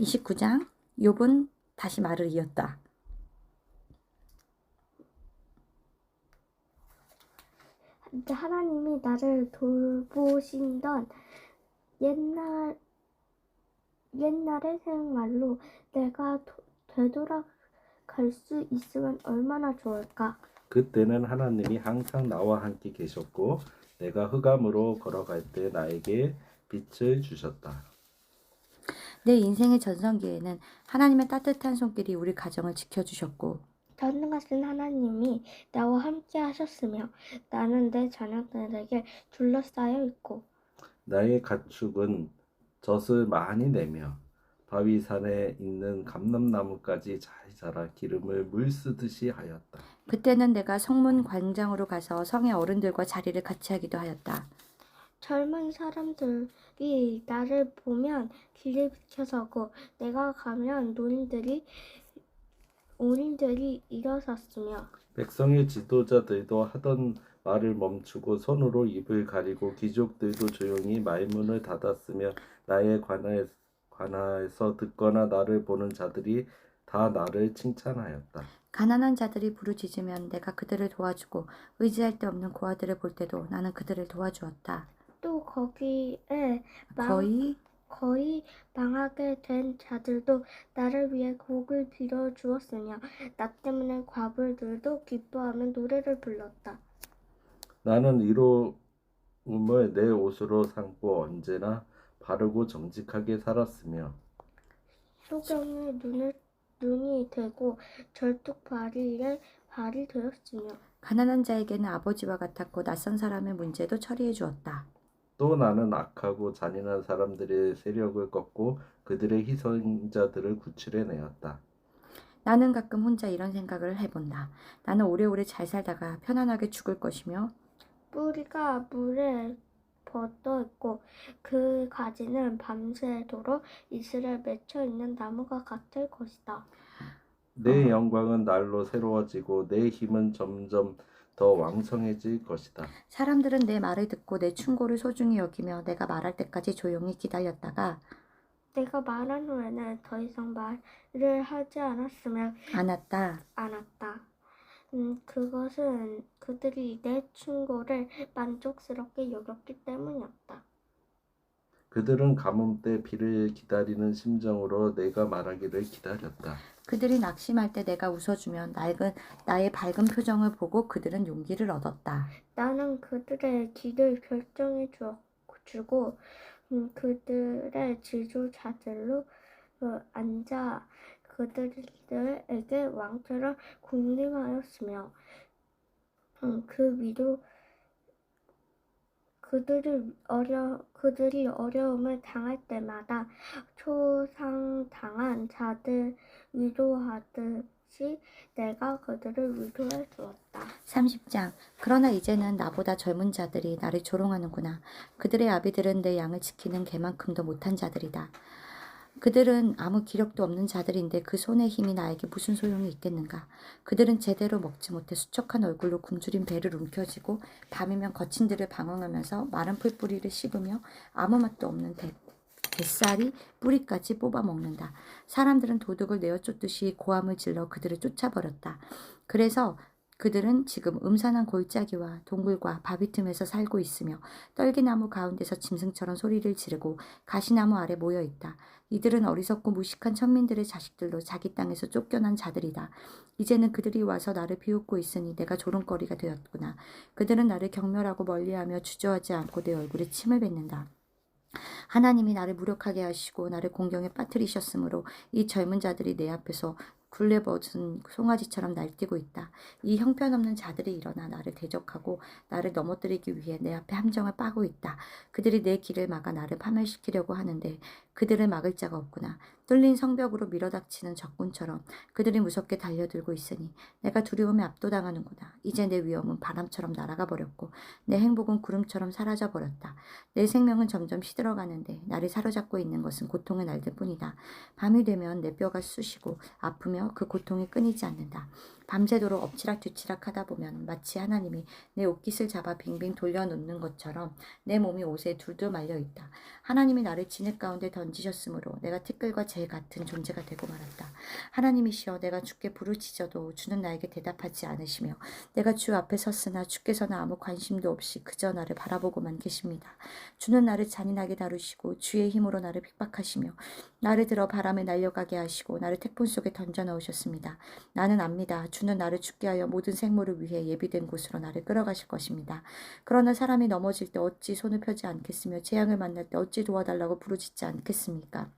29장 욥은 다시 말을 이었다. 하나님이 나를 돌보신던 옛날의 생활로 내가 되돌아갈 수 있으면 얼마나 좋을까? 그때는 하나님이 항상 나와 함께 계셨고 내가 흑암으로 걸어갈 때 나에게 빛을 주셨다. 내 인생의 전성기에는 하나님의 따뜻한 손길이 우리 가정을 지켜주셨고 전능하신 하나님이 나와 함께 하셨으며 나는 내 자녀들에게 둘러싸여 있고 나의 가축은 젖을 많이 내며 바위산에 있는 감람나무까지 잘 자라 기름을 물쓰듯이 하였다. 그때는 내가 성문 광장으로 가서 성의 어른들과 자리를 같이 하기도 하였다. 젊은 사람들이 나를 보면 길을 비켜서고 내가 가면 노인들이 일어섰으며 백성의 지도자들도 하던 말을 멈추고 손으로 입을 가리고 귀족들도 조용히 말문을 닫았으며 나에 관하여서 듣거나 나를 보는 자들이 다 나를 칭찬하였다. 가난한 자들이 부르짖으면 내가 그들을 도와주고 의지할 데 없는 고아들을 볼 때도 나는 그들을 도와주었다. 또 거기에 거의 망하게 된 자들도 나를 위해 곡을 빌어 주었으며 나 때문에 과부들도 기뻐하며 노래를 불렀다. 나는 이로움을 내 옷으로 삼고 언제나 바르고 정직하게 살았으며 소경의 눈이 되고 절뚝발이의 발이 되었으며 가난한 자에게는 아버지와 같았고 낯선 사람의 문제도 처리해 주었다. 또 나는 악하고 잔인한 사람들의 세력을 꺾고 그들의 희생자들을 구출해 내었다. 나는 가끔 혼자 이런 생각을 해본다. 나는 오래오래 잘 살다가 편안하게 죽을 것이며 뿌리가 물에 뻗어 있고 그 가지는 밤새도록 이슬에 맺혀 있는 나무가 같을 것이다. 내 영광은 날로 새로워지고 내 힘은 점점 더 왕성해질 것이다. 사람들은 내 말을 듣고 내 충고를 소중히 여기며 내가 말할 때까지 조용히 기다렸다가 내가 말한 후에는 더 이상 말을 하지 않았다. 그것은 그들이 내 충고를 만족스럽게 여겼기 때문이었다. 그들은 가뭄 때 비를 기다리는 심정으로 내가 말하기를 기다렸다. 그들이 낙심할 때 내가 웃어주면 나의 밝은 표정을 보고 그들은 용기를 얻었다. 나는 그들의 길을 결정해 주고 그들의 지도자들로 앉아 그들에게 왕처럼 군림하였으며 그들이 어려움을 당할 때마다 초상당한 자들 위로하듯이 내가 그들을 위로해 주었다. 30장 그러나 이제는 나보다 젊은 자들이 나를 조롱하는구나. 그들의 아비들은 내 양을 지키는 개만큼도 못한 자들이다. 그들은 아무 기력도 없는 자들인데 그 손의 힘이 나에게 무슨 소용이 있겠는가. 그들은 제대로 먹지 못해 수척한 얼굴로 굶주린 배를 움켜쥐고 밤이면 거친 들을 방황하면서 마른 풀뿌리를 씹으며 아무 맛도 없는 뱃살이 뿌리까지 뽑아 먹는다. 사람들은 도둑을 내어 쫓듯이 고함을 질러 그들을 쫓아버렸다. 그래서 그들은 지금 음산한 골짜기와 동굴과 바위 틈에서 살고 있으며 떨기나무 가운데서 짐승처럼 소리를 지르고 가시나무 아래 모여 있다. 이들은 어리석고 무식한 천민들의 자식들로 자기 땅에서 쫓겨난 자들이다. 이제는 그들이 와서 나를 비웃고 있으니 내가 조롱거리가 되었구나. 그들은 나를 경멸하고 멀리하며 주저하지 않고 내 얼굴에 침을 뱉는다. 하나님이 나를 무력하게 하시고 나를 공경에 빠뜨리셨으므로 이 젊은 자들이 내 앞에서 굴레벗은 송아지처럼 날뛰고 있다. 이 형편없는 자들이 일어나 나를 대적하고 나를 넘어뜨리기 위해 내 앞에 함정을 빠고 있다. 그들이 내 길을 막아 나를 파멸시키려고 하는데 그들을 막을 자가 없구나. 뚫린 성벽으로 밀어닥치는 적군처럼 그들이 무섭게 달려들고 있으니 내가 두려움에 압도당하는구나. 이제 내 위험은 바람처럼 날아가 버렸고 내 행복은 구름처럼 사라져 버렸다. 내 생명은 점점 시들어가는데 나를 사로잡고 있는 것은 고통의 날들 뿐이다. 밤이 되면 내 뼈가 쑤시고 아프며 하며 그 고통이 끊이지 않는다. 밤새도록 엎치락뒤치락 하다 보면 마치 하나님이 내 옷깃을 잡아 빙빙 돌려놓는 것처럼 내 몸이 옷에 둘둘 말려 있다. 하나님이 나를 진흙 가운데 던지셨으므로 내가 티끌과 재 같은 존재가 되고 말았다. 하나님이시여, 내가 주께 부르짖어도 주는 나에게 대답하지 않으시며 내가 주 앞에 섰으나 주께서는 아무 관심도 없이 그저 나를 바라보고만 계십니다. 주는 나를 잔인하게 다루시고 주의 힘으로 나를 핍박하시며 나를 들어 바람에 날려가게 하시고 나를 태풍 속에 던져 넣으셨습니다. 나는 압니다. 주는 나를 죽게 하여 모든 생물을 위해 예비된 곳으로 나를 끌어가실 것입니다. 그러나 사람이 넘어질 때 어찌 손을 펴지 않겠으며 재앙을 만날 때 어찌 도와달라고 부르짖지 않겠습니까?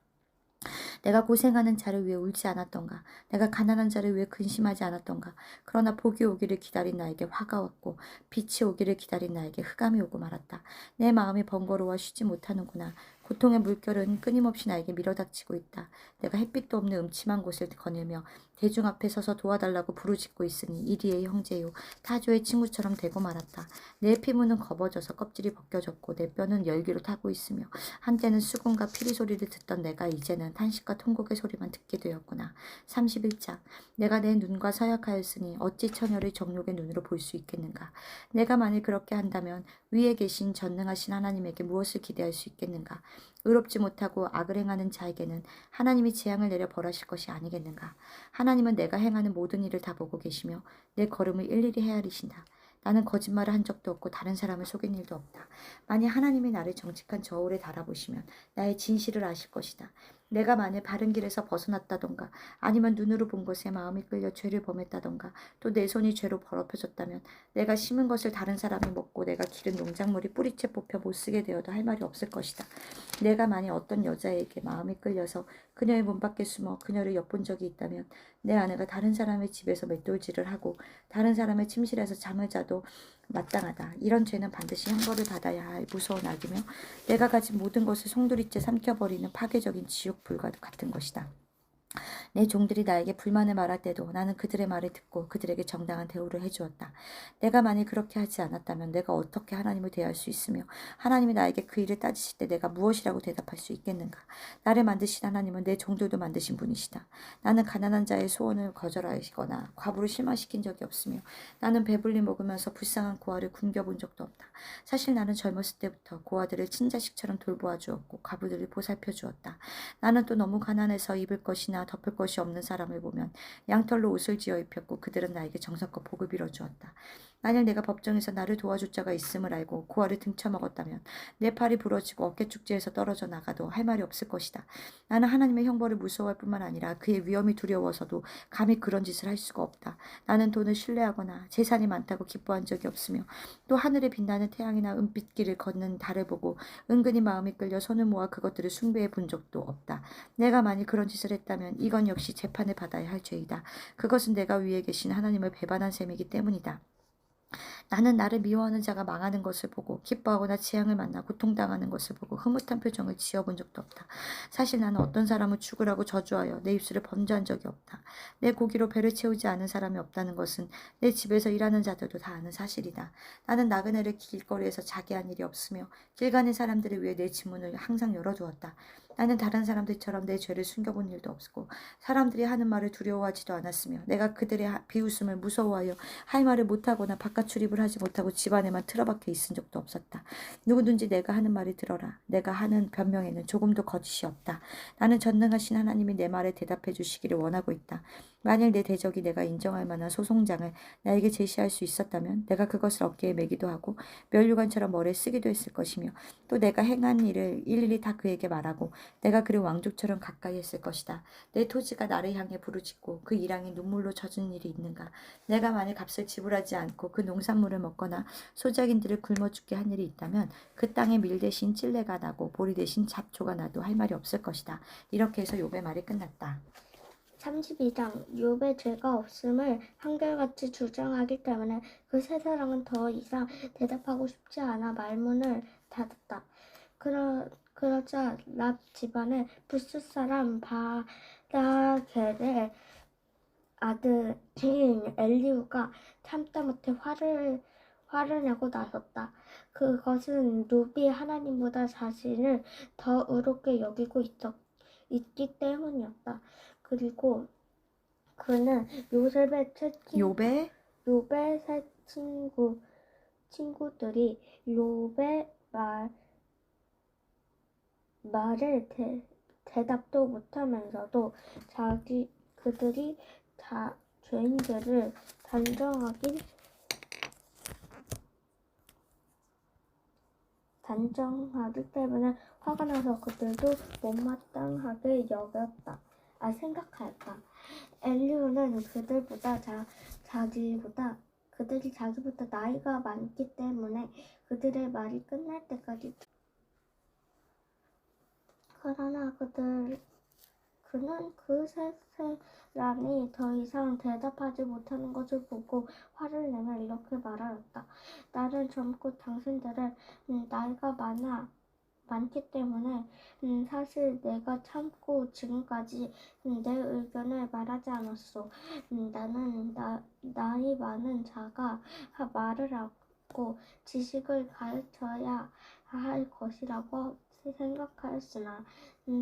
내가 고생하는 자를 위해 울지 않았던가? 내가 가난한 자를 위해 근심하지 않았던가? 그러나 복이 오기를 기다린 나에게 화가 왔고 빛이 오기를 기다린 나에게 흑암이 오고 말았다. 내 마음이 번거로워 쉬지 못하는구나. 고통의 물결은 끊임없이 나에게 밀어닥치고 있다. 내가 햇빛도 없는 음침한 곳을 거닐며 대중 앞에 서서 도와달라고 부르짖고 있으니 이리의 형제요 타조의 친구처럼 되고 말았다. 내 피부는 검어져서 껍질이 벗겨졌고 내 뼈는 열기로 타고 있으며 한때는 수금과 피리 소리를 듣던 내가 이제는 탄식과 통곡의 소리만 듣게 되었구나. 31장. 내가 내 눈과 서약하였으니 어찌 처녀를 정욕의 눈으로 볼 수 있겠는가. 내가 만일 그렇게 한다면 위에 계신 전능하신 하나님에게 무엇을 기대할 수 있겠는가. 의롭지 못하고 악을 행하는 자에게는 하나님이 재앙을 내려 벌하실 것이 아니겠는가. 하나님은 내가 행하는 모든 일을 다 보고 계시며 내 걸음을 일일이 헤아리신다. 나는 거짓말을 한 적도 없고 다른 사람을 속인 일도 없다. 만약 하나님이 나를 정직한 저울에 달아보시면 나의 진실을 아실 것이다. 내가 만일 바른 길에서 벗어났다던가 아니면 눈으로 본 것에 마음이 끌려 죄를 범했다던가 또 내 손이 죄로 더럽혀졌다면 내가 심은 것을 다른 사람이 먹고 내가 기른 농작물이 뿌리채 뽑혀 못쓰게 되어도 할 말이 없을 것이다. 내가 만일 어떤 여자에게 마음이 끌려서 그녀의 문 밖에 숨어 그녀를 엿본 적이 있다면 내 아내가 다른 사람의 집에서 맷돌질을 하고 다른 사람의 침실에서 잠을 자도 마땅하다. 이런 죄는 반드시 형벌을 받아야 할 무서운 악이며 내가 가진 모든 것을 송두리째 삼켜버리는 파괴적인 지옥 불과 같은 것이다. 내 종들이 나에게 불만을 말할 때도 나는 그들의 말을 듣고 그들에게 정당한 대우를 해주었다. 내가 만일 그렇게 하지 않았다면 내가 어떻게 하나님을 대할 수 있으며 하나님이 나에게 그 일을 따지실 때 내가 무엇이라고 대답할 수 있겠는가. 나를 만드신 하나님은 내 종들도 만드신 분이시다. 나는 가난한 자의 소원을 거절하시거나 과부를 실망시킨 적이 없으며 나는 배불리 먹으면서 불쌍한 고아를 굶겨본 적도 없다. 사실 나는 젊었을 때부터 고아들을 친자식처럼 돌보아 주었고 과부들을 보살펴 주었다. 나는 또 너무 가난해서 입을 것이나 덮을 것이 없는 사람을 보면 양털로 옷을 지어 입혔고 그들은 나에게 정성껏 복을 빌어주었다. 만약 내가 법정에서 나를 도와줄 자가 있음을 알고 고아를 등쳐먹었다면 내 팔이 부러지고 어깨축지에서 떨어져 나가도 할 말이 없을 것이다. 나는 하나님의 형벌을 무서워할 뿐만 아니라 그의 위험이 두려워서도 감히 그런 짓을 할 수가 없다. 나는 돈을 신뢰하거나 재산이 많다고 기뻐한 적이 없으며 또 하늘에 빛나는 태양이나 은빛길을 걷는 달을 보고 은근히 마음이 끌려 손을 모아 그것들을 숭배해 본 적도 없다. 내가 만일 그런 짓을 했다면 이건 역시 재판을 받아야 할 죄이다. 그것은 내가 위에 계신 하나님을 배반한 셈이기 때문이다. 나는 나를 미워하는 자가 망하는 것을 보고 기뻐하거나 재앙을 만나 고통당하는 것을 보고 흐뭇한 표정을 지어본 적도 없다. 사실 나는 어떤 사람을 죽으라고 저주하여 내 입술을 번제한 적이 없다. 내 고기로 배를 채우지 않은 사람이 없다는 것은 내 집에서 일하는 자들도 다 아는 사실이다. 나는 나그네를 길거리에서 자게 한 일이 없으며 길 가는 사람들을 위해 내 집문을 항상 열어두었다. 나는 다른 사람들처럼 내 죄를 숨겨본 일도 없고 사람들이 하는 말을 두려워하지도 않았으며 내가 그들의 비웃음을 무서워하여 할 말을 못하거나 바깥 출입을 하지 못하고 집안에만 틀어박혀 있은 적도 없었다. 누구든지 내가 하는 말을 들어라. 내가 하는 변명에는 조금도 거짓이 없다. 나는 전능하신 하나님이 내 말에 대답해 주시기를 원하고 있다. 만일 내 대적이 내가 인정할 만한 소송장을 나에게 제시할 수 있었다면 내가 그것을 어깨에 메기도 하고 면류관처럼 머리에 쓰기도 했을 것이며 또 내가 행한 일을 일일이 다 그에게 말하고 내가 그를 왕족처럼 가까이 했을 것이다. 내 토지가 나를 향해 부르짖고 그 일항이 눈물로 젖은 일이 있는가. 내가 만일 값을 지불하지 않고 그 농산물을 먹거나 소작인들을 굶어 죽게 한 일이 있다면 그 땅에 밀 대신 찔레가 나고 보리 대신 잡초가 나도 할 말이 없을 것이다. 이렇게 해서 욥의 말이 끝났다. 32장. 욥의 죄가 없음을 한결같이 주장하기 때문에 그 세 사람은 더 이상 대답하고 싶지 않아 말문을 닫았다. 그러자 랍 집안의 부스 사람 바라겔의 아들인 엘리후가 참다 못해 화를 내고 나섰다. 그것은 욥이 하나님보다 자신을 더 의롭게 여기고 있기 때문이었다. 그리고 그는 요셉의 새 친구들이 욥의 말에 대답도 못하면서도 그들이 죄인들을 단정하기 때문에 화가 나서 그들도 못마땅하게 여겼다. 생각하였다. 엘리후는 그들이 자기보다 나이가 많기 때문에 그들의 말이 끝날 때까지 그러나 그는 그 세 사람이 더 이상 대답하지 못하는 것을 보고 화를 내며 이렇게 말하였다. 나는 젊고 당신들은 나이가 많기 때문에 사실 내가 참고 지금까지 내 의견을 말하지 않았소. 나는 나이 많은 자가 말을 하고 지식을 가르쳐야 할 것이라고 생각하였으나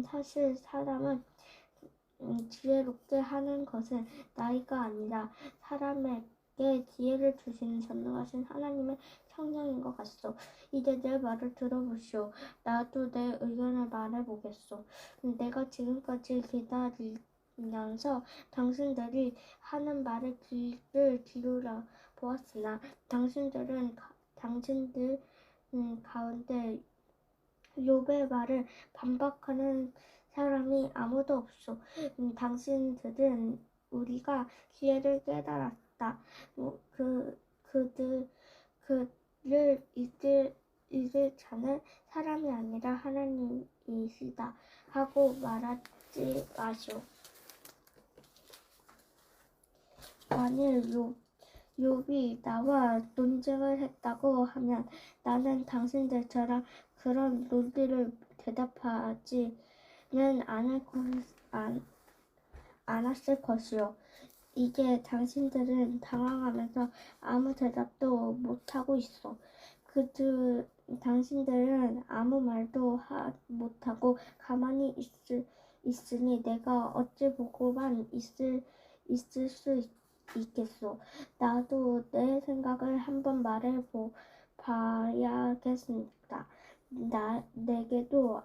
사실 사람은 지혜롭게 하는 것은 나이가 아니라 사람에게 지혜를 주시는 전능하신 하나님의 성령인 것 같소. 이제 내 말을 들어보시오. 나도 내 의견을 말해보겠소. 내가 지금까지 기다리면서 당신들이 하는 말에 귀를 기울여 보았으나 당신들 가운데 욥의 말을 반박하는 사람이 아무도 없소. 당신들은 우리가 기회를 깨달았다. 그를 이길 자는 사람이 아니라 하나님이시다 하고 말하지 마시오. 만일 욥이 나와 논쟁을 했다고 하면 나는 당신들처럼 그런 논리를 대답하지는 않았을 것이요. 이제 당신들은 당황하면서 아무 대답도 못하고 있어. 당신들은 아무 말도 못하고 가만히 있으니 내가 어찌 보고만 있을 수 있겠소. 나도 내 생각을 한번 봐야겠습니다. 내게도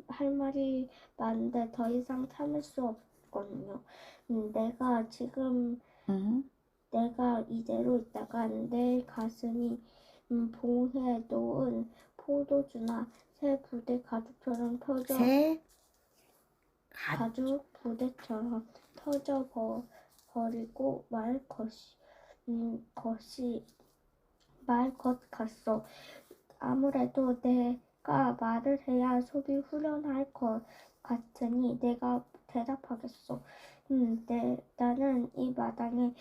할 말이 많은데 더 이상 참을 수 없거든요. 내가 이대로 있다가 내 가슴이 봉해 놓은 포도주나 새 부대 가죽처럼 터져 버리고 말 것 같소. 아무래도 내가 말을 해야 속이 후련할 것 같으니 내가 대답하겠소. 나는 이 마당에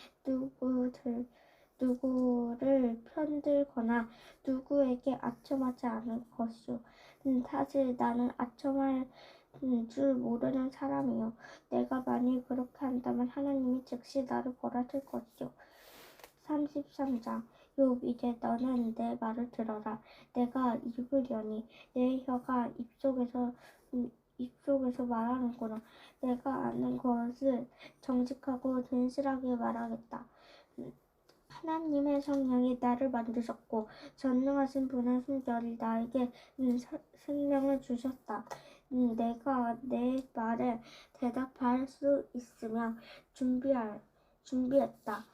누구를 편들거나 누구에게 아첨하지 않을 것이오. 사실 나는 아첨할 줄 모르는 사람이요. 내가 만일 그렇게 한다면 하나님이 즉시 나를 벌하실 것이요. 33장 욥 이제 너는 내 말을 들어라. 내가 입으려니 내 혀가 입속에서 말하는구나. 내가 아는 것을 정직하고 진실하게 말하겠다. 하나님의 성령이 나를 만드셨고 전능하신 분의 숨결이 나에게 생명을 주셨다. 내가 내 말에 대답할 수 있으며 준비했다가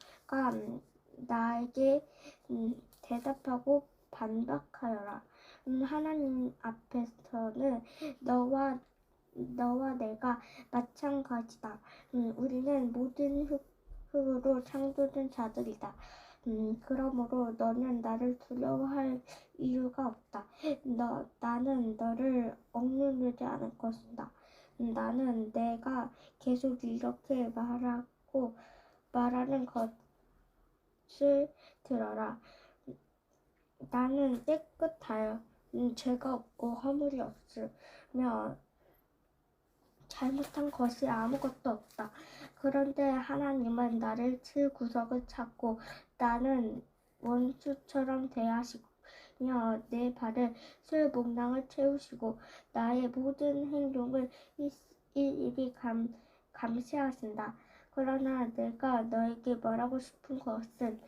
나에게 대답하고 반박하여라. 하나님 앞에서는 너와 내가 마찬가지다. 우리는 모든 흙으로 창조된 자들이다. 그러므로 너는 나를 두려워할 이유가 없다. 나는 너를 억누르지 않을 것이다. 나는 내가 계속 이렇게 말하는 것을 들어라. 나는 깨끗하여 죄가 없고 허물이 없으며 잘못한 것이 아무것도 없다. 그런데 하나님은 나를 칠 구석을 찾고 나는 원수처럼 대하시며 내 발에 술 몽랑을 채우시고 나의 모든 행동을 일일이 감시하신다. 그러나 내가 너에게 말하고 싶은 것은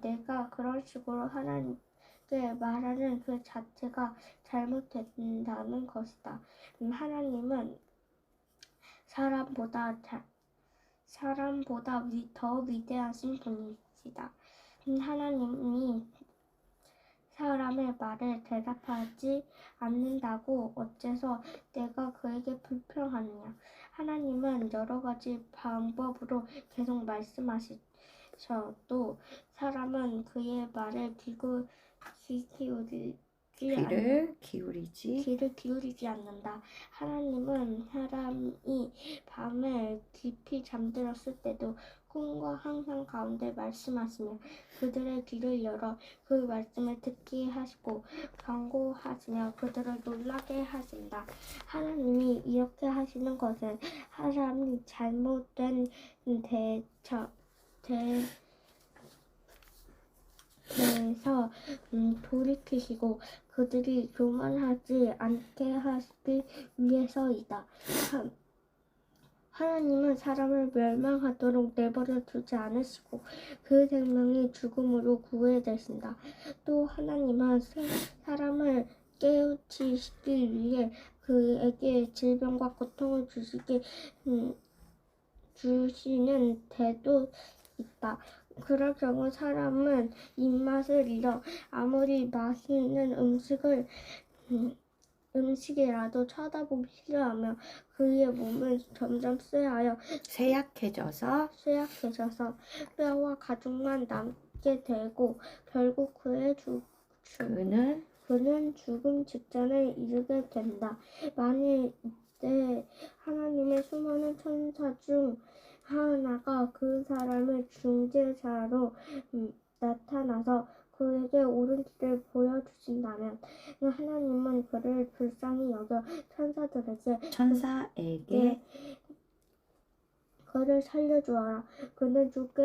내가 그런 식으로 하나님께 말하는 그 자체가 잘못된다는 것이다. 하나님은 사람보다 더 위대하신 분이시다. 하나님이 사람의 말에 대답하지 않는다고 어째서 내가 그에게 불평하느냐. 하나님은 여러 가지 방법으로 계속 말씀하셔도 사람은 그의 말에 귀를 기울이지 않는다. 하나님은 사람이 밤에 깊이 잠들었을 때도 꿈과 항상 가운데 말씀하시며 그들의 귀를 열어 그 말씀을 듣게 하시고 경고하시며 그들을 놀라게 하신다. 하나님이 이렇게 하시는 것은 사람이 잘못된 대에서 돌이키시고 그들이 교만하지 않게 하시기 위해서이다. 하나님은 사람을 멸망하도록 내버려 두지 않으시고 그 생명이 죽음으로 구해내신다. 또 하나님은 사람을 깨우치시기 위해 그에게 질병과 고통을 주시는 때도 있다. 그럴 경우 사람은 입맛을 잃어 아무리 맛있는 음식이라도 쳐다보기 싫어하며 그의 몸은 점점 쇠약해져서 뼈와 가죽만 남게 되고 결국 그는 죽음 직전에 이르게 된다. 만일 이때 하나님의 수많은 천사 중 하나가 그 사람의 중재자로 나타나서 그에게 옳은 길을 보여주신다면 하나님은 그를 불쌍히 여겨 천사에게 그를 살려주어라. 그는 죽게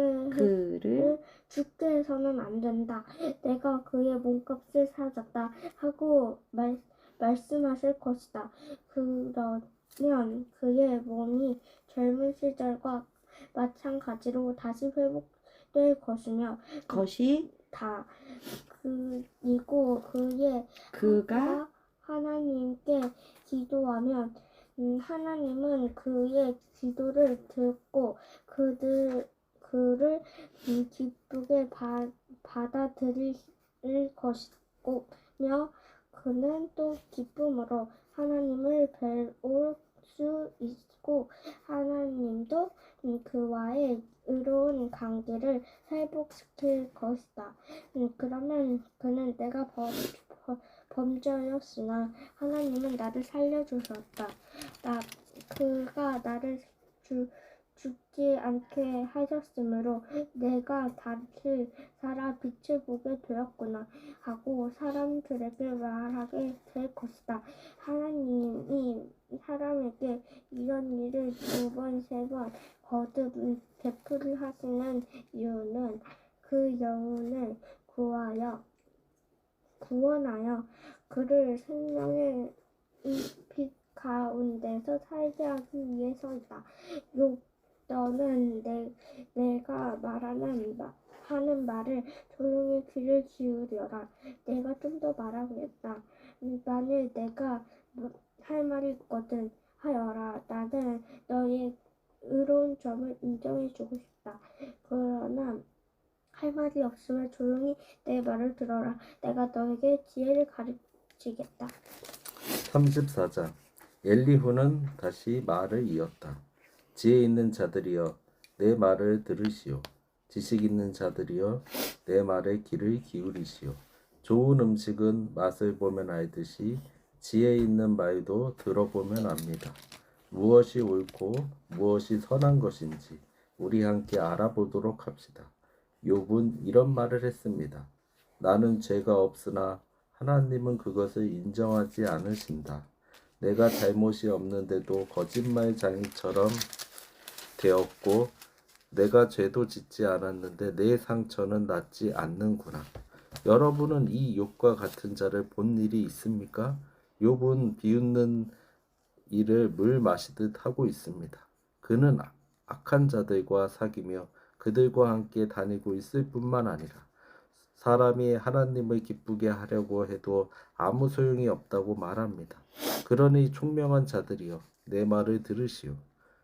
해서는 안 된다. 내가 그의 몸값을 사줬다 하고 말씀하실 것이다. 그러면 그의 몸이 젊은 시절과 마찬가지로 다시 회복될 것이며 그리고 그가 하나님께 기도하면 하나님은 그의 기도를 듣고 그를 기쁘게 받아들일 것이며 그는 또 기쁨으로 하나님을 배울 수 있고 하나님도 그와의 의로운 관계를 회복시킬 것이다. 그러면 그는 내가 범죄였으나 하나님은 나를 살려주셨다. 그가 나를 죽지 않게 하셨으므로 내가 다시 살아 빛을 보게 되었구나 하고 사람들에게 말하게 될 것이다. 하나님이 사람에게 이런 일을 2번, 3번 거듭 되풀이하시는 이유는 그 영혼을 구원하여 그를 생명의 빛 가운데서 살게 하기 위해서이다. 욥, 너는 내가 하는 말을 조용히 귀를 기울여라. 내가 좀 더 말하겠다. 만일 내가 할 말이 있거든 하여라. 나는 너의 의로운 점을 인정해주고 싶다. 그러나 할 말이 없으면 조용히 내 말을 들어라. 내가 너에게 지혜를 가르치겠다. 34장 엘리후는 다시 말을 이었다. 지혜 있는 자들이여 내 말을 들으시오. 지식 있는 자들이여 내 말에 귀를 기울이시오. 좋은 음식은 맛을 보면 알듯이 지혜 있는 말도 들어보면 압니다. 무엇이 옳고 무엇이 선한 것인지 우리 함께 알아보도록 합시다. 욥은 이런 말을 했습니다. 나는 죄가 없으나 하나님은 그것을 인정하지 않으신다. 내가 잘못이 없는데도 거짓말장이처럼 되었고 내가 죄도 짓지 않았는데 내 상처는 낫지 않는구나. 여러분은 이 욥과 같은 자를 본 일이 있습니까? 욥은 비웃는 일을 물 마시듯 하고 있습니다. 그는 악한 자들과 사귀며 그들과 함께 다니고 있을 뿐만 아니라 사람이 하나님을 기쁘게 하려고 해도 아무 소용이 없다고 말합니다. 그러니 총명한 자들이여 내 말을 들으시오.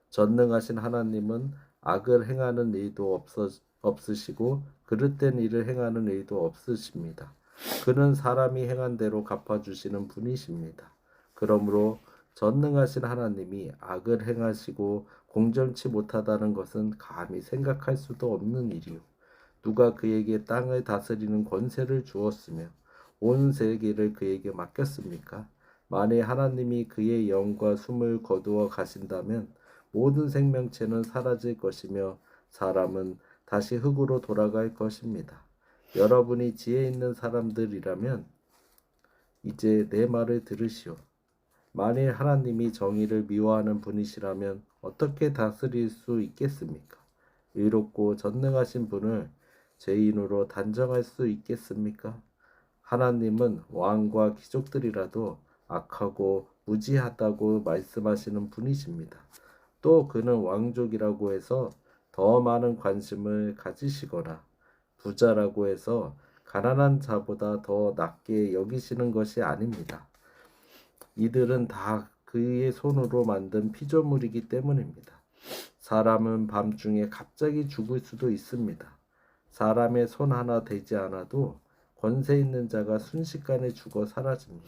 전능하신 하나님은 악을 행하는 일도 없으시고 그릇된 일을 행하는 일도 없으십니다. 그는 사람이 행한 대로 갚아주시는 분이십니다. 그러므로 전능하신 하나님이 악을 행하시고 공정치 못하다는 것은 감히 생각할 수도 없는 일이요. 누가 그에게 땅을 다스리는 권세를 주었으며 온 세계를 그에게 맡겼습니까? 만일 하나님이 그의 영과 숨을 거두어 가신다면 모든 생명체는 사라질 것이며 사람은 다시 흙으로 돌아갈 것입니다. 여러분이 지혜 있는 사람들이라면 이제 내 말을 들으시오. 만일 하나님이 정의를 미워하는 분이시라면 어떻게 다스릴 수 있겠습니까? 의롭고 전능하신 분을 죄인으로 단정할 수 있겠습니까? 하나님은 왕과 귀족들이라도 악하고 무지하다고 말씀하시는 분이십니다. 또 그는 왕족이라고 해서 더 많은 관심을 가지시거나 부자라고 해서 가난한 자보다 더 낮게 여기시는 것이 아닙니다. 이들은 다 그의 손으로 만든 피조물이기 때문입니다. 사람은 밤중에 갑자기 죽을 수도 있습니다. 사람의 손 하나 대지 않아도 권세 있는 자가 순식간에 죽어 사라집니다.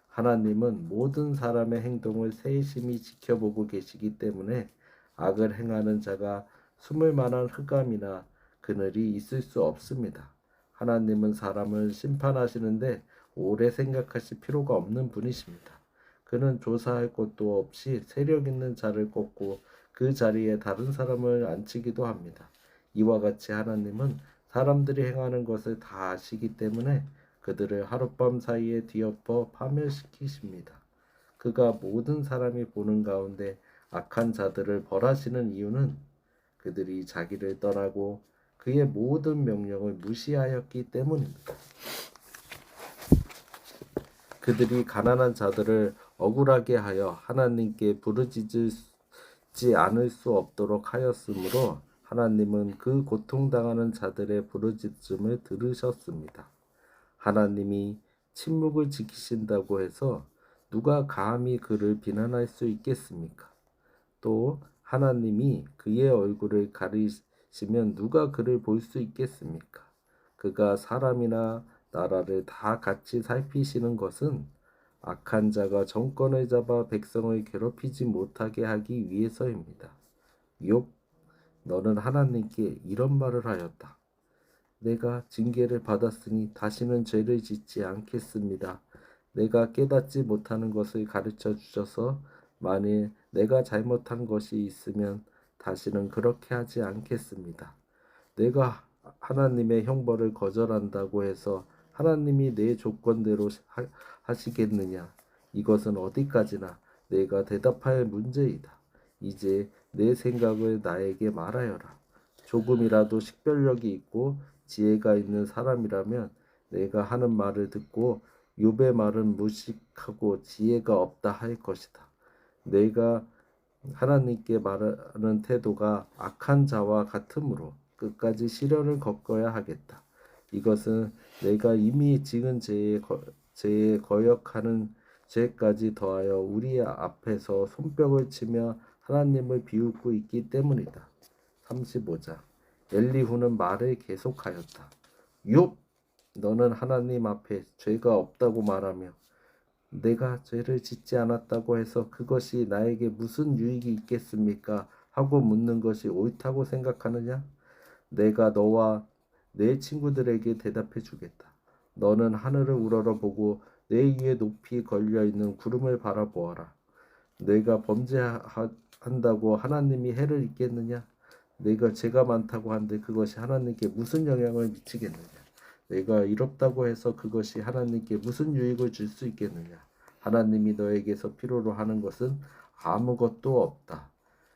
하나님은 모든 사람의 행동을 세심히 지켜보고 계시기 때문에 악을 행하는 자가 숨을 만한 흑암이나 그늘이 있을 수 없습니다. 하나님은 사람을 심판하시는데 오래 생각하실 필요가 없는 분이십니다. 그는 조사할 것도 없이 세력 있는 자를 꺾고 그 자리에 다른 사람을 앉히기도 합니다. 이와 같이 하나님은 사람들이 행하는 것을 다 아시기 때문에 그들을 하룻밤 사이에 뒤엎어 파멸시키십니다. 그가 모든 사람이 보는 가운데 악한 자들을 벌하시는 이유는 그들이 자기를 떠나고 그의 모든 명령을 무시하였기 때문입니다. 그들이 가난한 자들을 억울하게 하여 하나님께 부르짖지 않을 수 없도록 하였으므로 하나님은 그 고통당하는 자들의 부르짖음을 들으셨습니다. 하나님이 침묵을 지키신다고 해서 누가 감히 그를 비난할 수 있겠습니까? 또 하나님이 그의 얼굴을 가리시면 누가 그를 볼 수 있겠습니까? 그가 사람이나 나라를 다 같이 살피시는 것은 악한 자가 정권을 잡아 백성을 괴롭히지 못하게 하기 위해서입니다. 욥, 너는 하나님께 이런 말을 하였다. 내가 징계를 받았으니 다시는 죄를 짓지 않겠습니다. 내가 깨닫지 못하는 것을 가르쳐 주셔서 만일 내가 잘못한 것이 있으면 다시는 그렇게 하지 않겠습니다. 내가 하나님의 형벌을 거절한다고 해서 하나님이 내 조건대로 하시겠느냐? 이것은 어디까지나 내가 대답할 문제이다. 이제 내 생각을 나에게 말하여라. 조금이라도 식별력이 있고 지혜가 있는 사람이라면 내가 하는 말을 듣고 욥의 말은 무식하고 지혜가 없다 할 것이다. 내가 하나님께 말하는 태도가 악한 자와 같으므로 끝까지 시련을 겪어야 하겠다. 이것은 내가 이미 지은 죄에 거역하는 죄까지 더하여 우리 앞에서 손뼉을 치며 하나님을 비웃고 있기 때문이다. 35장 엘리후는 말을 계속하였다. 욥, 너는 하나님 앞에 죄가 없다고 말하며 내가 죄를 짓지 않았다고 해서 그것이 나에게 무슨 유익이 있겠습니까? 하고 묻는 것이 옳다고 생각하느냐? 내가 너와 내 친구들에게 대답해 주겠다. 너는 하늘을 우러러보고 내 위에 높이 걸려있는 구름을 바라보아라. 내가 범죄한다고 하나님이 해를 입겠느냐? 내가 죄가 많다고 한들 그것이 하나님께 무슨 영향을 미치겠느냐? 내가 이롭다고 해서 그것이 하나님께 무슨 유익을 줄 수 있겠느냐? 하나님이 너에게서 필요로 하는 것은 아무것도 없다.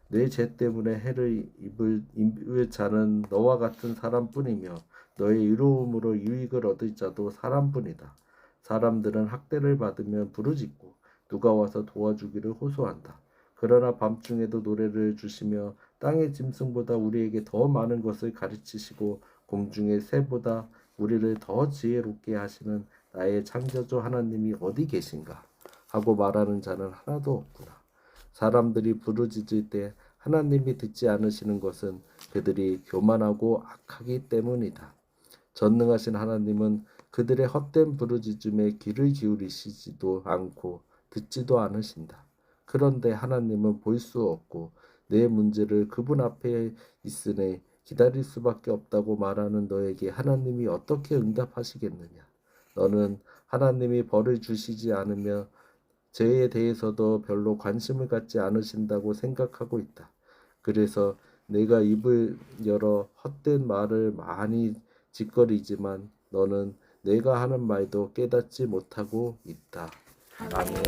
내 죄 때문에 해를 입을 자는 너와 같은 사람뿐이며 너의 의로움으로 유익을 얻을 자도 사람뿐이다. 사람들은 학대를 받으면 부르짖고 누가 와서 도와주기를 호소한다. 그러나 밤중에도 노래를 주시며 땅의 짐승보다 우리에게 더 많은 것을 가르치시고 공중의 새보다 우리를 더 지혜롭게 하시는 나의 창조주 하나님이 어디 계신가 하고 말하는 자는 하나도 없구나. 사람들이 부르짖을 때 하나님이 듣지 않으시는 것은 그들이 교만하고 악하기 때문이다. 전능하신 하나님은 그들의 헛된 부르짖음에 귀를 기울이시지도 않고 듣지도 않으신다. 그런데 하나님은 볼 수 없고 내 문제를 그분 앞에 있으니 기다릴 수밖에 없다고 말하는 너에게 하나님이 어떻게 응답하시겠느냐? 너는 하나님이 벌을 주시지 않으며 죄에 대해서도 별로 관심을 갖지 않으신다고 생각하고 있다. 그래서 내가 입을 열어 헛된 말을 많이 짓거리지만 너는 내가 하는 말도 깨닫지 못하고 있다. 아멘.